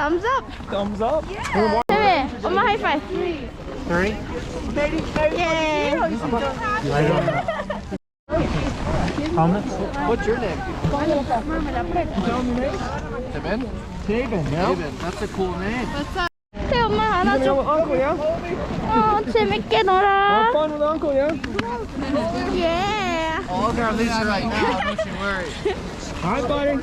Thumbs up. Thumbs up. Yeah. Hey, 엄마 high five. 3. Yeah. Comments? What's your name? Tell me your name. Taven? Taven, yeah. Taven, that's a cool name. 태 엄마 You 안아줘. know Uncle, yeah? 재밌게 놀아. Have fun with Uncle, yeah? Yeah. Oh, they're on Lisa right now, don't you worry. Hi, buddy.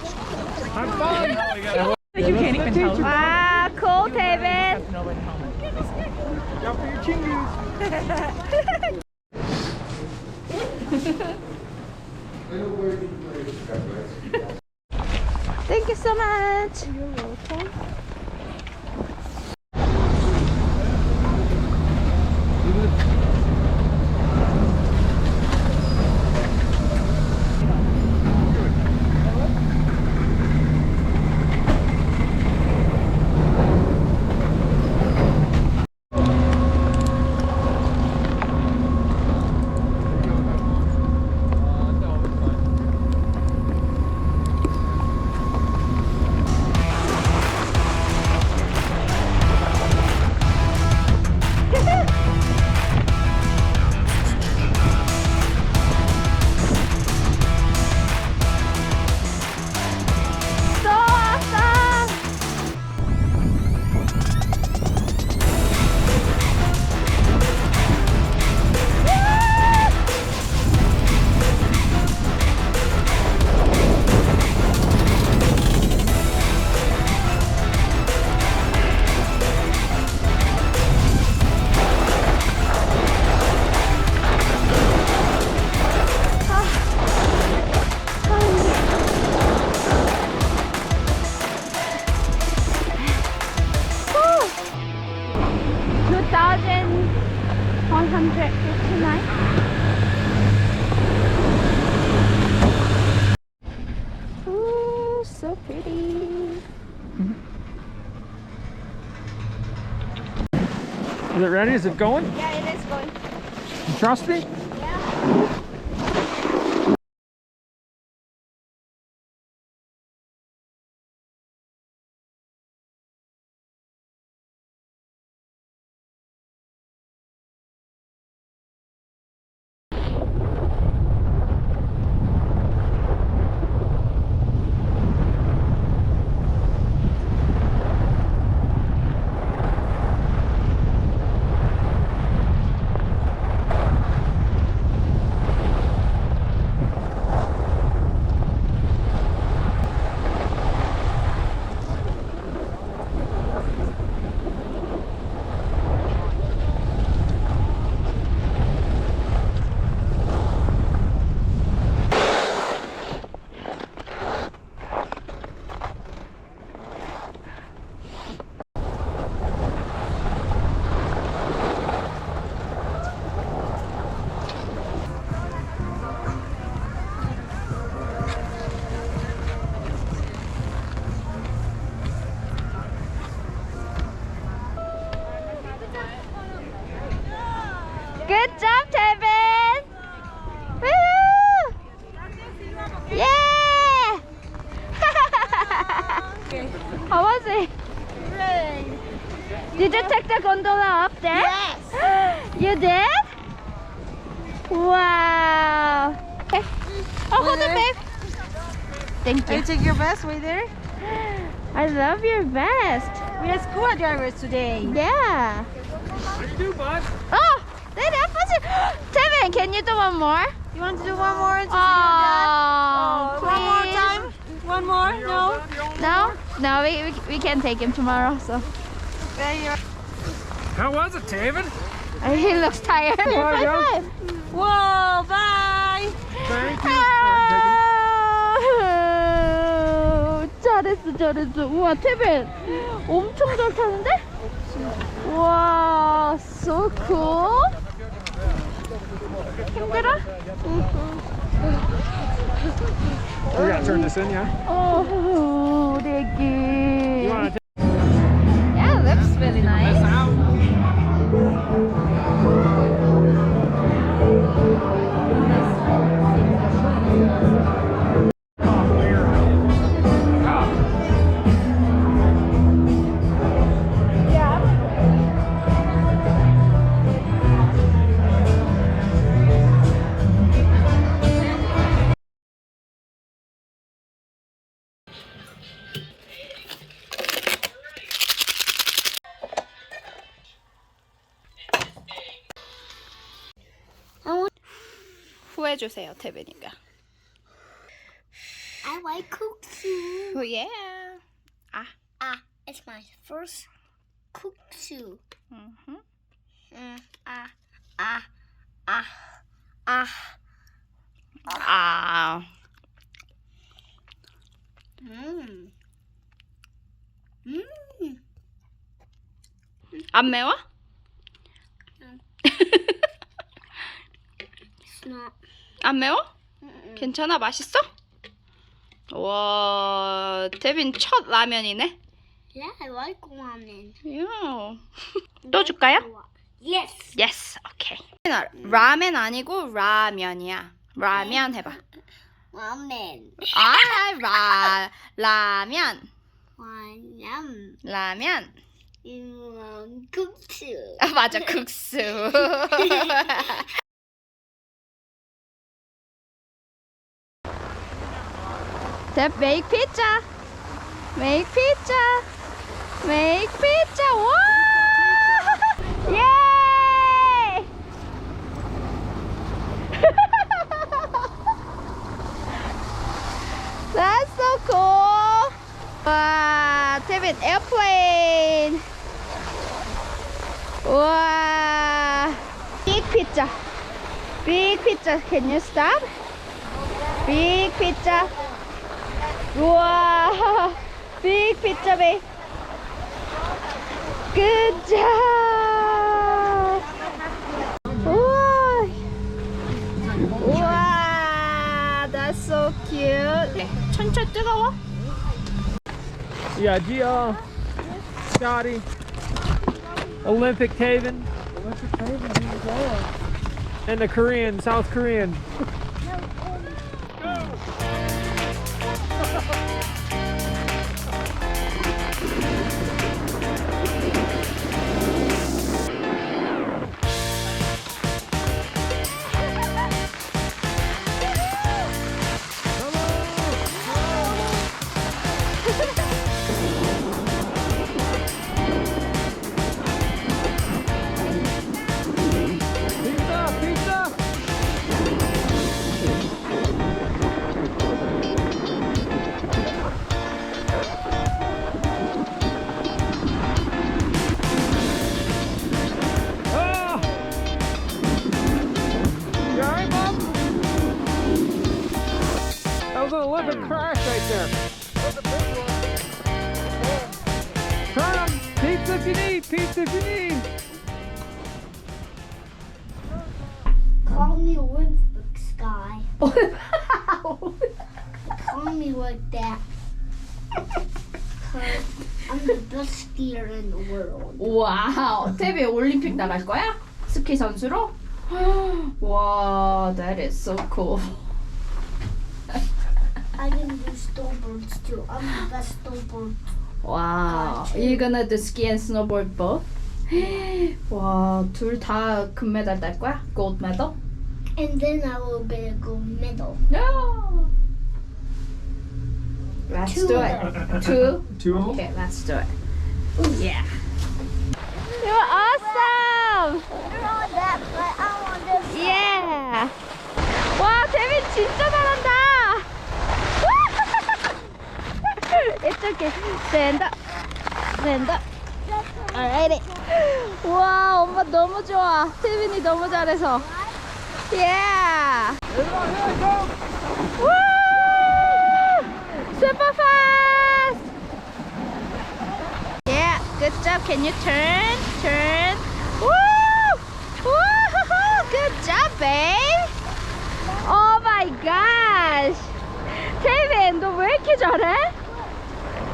Have fun. You can't even tell. 와, cool, 태빈. Go for your chingus. Thank you so much. You're welcome. Ooh, so pretty. Is it ready? Is it going? Yeah, it is going. You trust me? Yeah. Good job, Tevin! Woo! Yeah! How was it? Great. Did you take the gondola up there? Yes. You did? Wow! Okay. Oh, hold it, babe. Thank You you. take your best way there. I love your vest. We are scuba divers today. Yeah. How you do, bud? Oh, that was it. Tevin, can you do one more? You want to do one more? To Oh, one more please. time? One more? No? No? No, we can take him tomorrow, so. There you are. How was it, Taven? He looks tired. High yeah. five. Whoa, bye! Thank you. 아, 잘했어. 우와, 태빈 엄청 잘 타는데? 우와, so cool. 힘들어? We gotta turn this in, yeah? 어, 우리 애기. You wanna Yeah, looks really nice. this out? 해주세요, 태빈이가. I like kuksu. Oh yeah. It's my first kuksu. 아. 안 매워? It's not. 안 매워? 괜찮아? 맛있어? 와, 태빈 첫 라면이네. Yeah, I like ramen. 야. 또 줄까요? Yes. Yes, 오케이. 라멘 아니고 라면이야. 라면 해봐. Ramen. 라면. Ramen. 라면. Kuksu. 아, 맞아, 국수. Make pizza. Make pizza. Make pizza. 와! Yay! That's so cool. 와, 태빈 airplane. 와. Big pizza. Big pizza. Can you stop? Big pizza. 우와, big pizza, babe. Good job. 우와, 우와, that's so cute. 천천 뜨거워? Yeah, Gio, Scotty, Olympic Taven, and the Korean, South Korean. Olympic crash right there. Turn 'em. Pizza if you need. Pizza if you need. Call me Olympic Sky. Call me like that. 'Cause I'm the best skier in the world. 와우, 태빈 올림픽 나갈 거야? 스키 선수로? 와, that is so cool. I can do snowboards too. I'm the best snowboard. Wow, you're gonna do ski and snowboard both? 와, 둘 다 금메달 딸 거야? Gold medal? And then I will get a gold medal. No. Let's Two. do it. Two? Two. Okay, let's do it. Yeah. You're awesome. You're on that, but I'm on this. Yeah. 와, 태빈 진짜 잘한다. It's okay. Stand up. Stand up. Alrighty. 와, 엄마 너무 좋아. 태빈이 너무 잘해서. Yeah. Woo! Super fast. Yeah, good job. Can you turn? Turn. Woo! Woo! Good job, babe. Oh my gosh. 태빈, 너 왜 이렇게 잘해?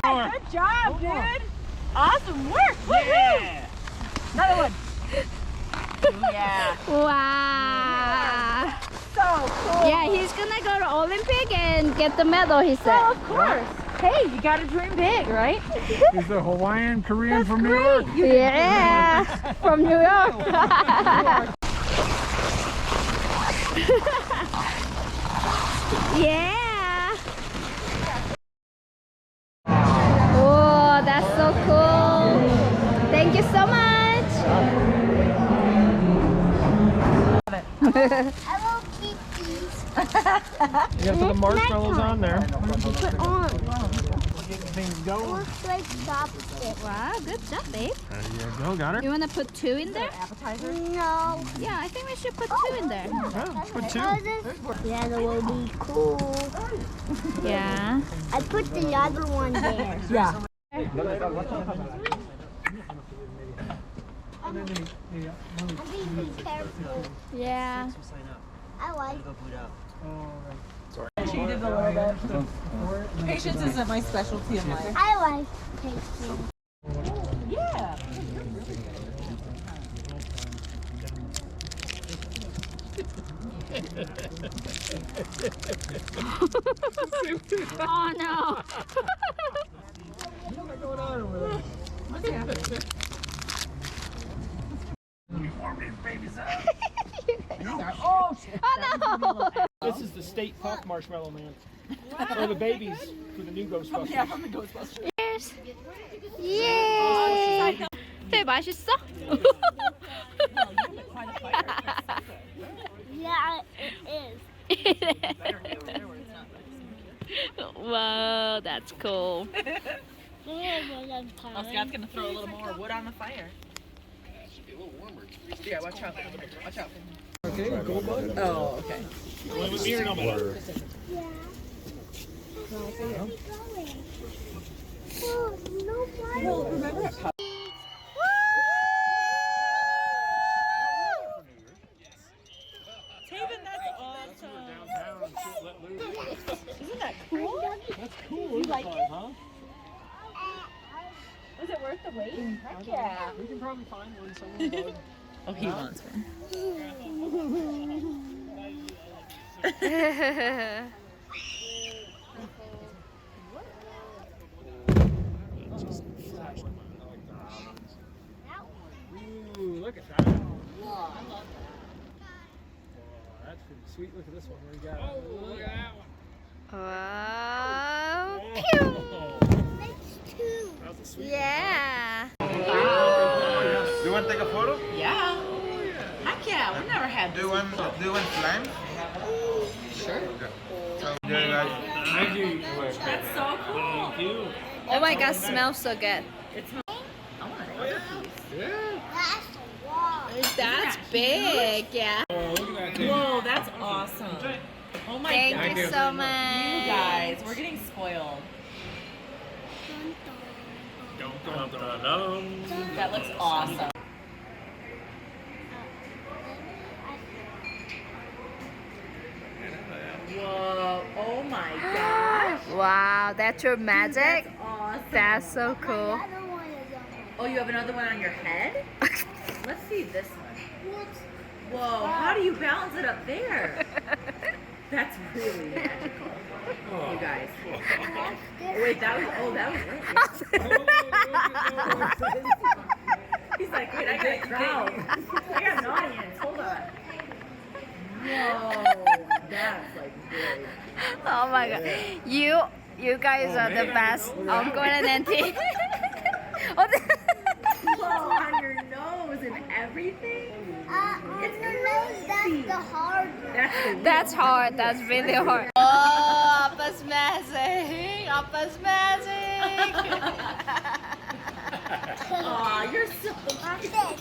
Good job, dude. Awesome work. Woohoo! Another one. Yeah. Wow. So cool. Yeah, he's gonna go to Olympic and get the medal, he said. Oh, of course. Hey, you gotta dream big, right? He's the Hawaiian Korean from New York. Yeah, from New York. Yeah. Oh, that's so cool. Thank you so much. I will keep these. You have to put the marshmallows on there. Put on. Getting things going. Looks like chopstick. Wow, good job, babe. There you go, got her. You wanna put 2 in there? No. Yeah, I think we should put 2 in there. Yeah, put 2. The other will be cool. Yeah. I put the other one there. Yeah. I think be careful. Yeah. I like. She did a little bit. Patience isn't my specialty in life. I like tasting. Yeah. Oh no. What's going on over there? What's happening? Oh no. This is the state puff marshmallow man. Or the babies for the new Ghostbusters. Yeah, from the Ghostbusters. Cheers. 예. 되게 맛있어? Yeah, it is. Wow, that's cool. Oh, Scott's gonna throw a little more wood on the fire. Yeah, watch out. Watch out. Okay, go bud. Oh, okay. Oh, no fire. Taven, that's awesome. Isn't that That's cool. You like it? Huh? Was it worth the wait? Heck yeah. We can probably find one somewhere. Oh, he wants one. Ooh, look at that. Oh, that's pretty sweet. Look at this one. What do we got? Look at that one. Wow. Oh. Pew. That's two. That was a sweet Yeah. Do you want to take a photo? Yeah. Heck yeah. We've never had Do you want slime? Sure. So, yeah, guys. Thank you. That's so cool. Thank you. Oh my god, smells so good. I want another piece. That's a wall. That's big, yeah. Oh, look at that. Whoa, that's awesome. Oh my Thank god. you so much. You guys, we're getting spoiled. That looks awesome. Whoa, oh my gosh. Wow, that's your magic? That's awesome. That's so cool. The other one is on. Oh, you have another one on your head? Let's see this one. What's Whoa, how do you balance it up there? That's really magical. You guys. Wait, that was right. He's like, wait, I got a crowd. I got an audience. Hold on. Whoa, that's like big. Oh my god. You guys are the best uncle and auntie. Oh, Whoa, on your nose and everything? on the nose, that's the hard one. that's hard. That's really hard. Oh, Appa's magic. Appa's magic. Aw, you're so That's it.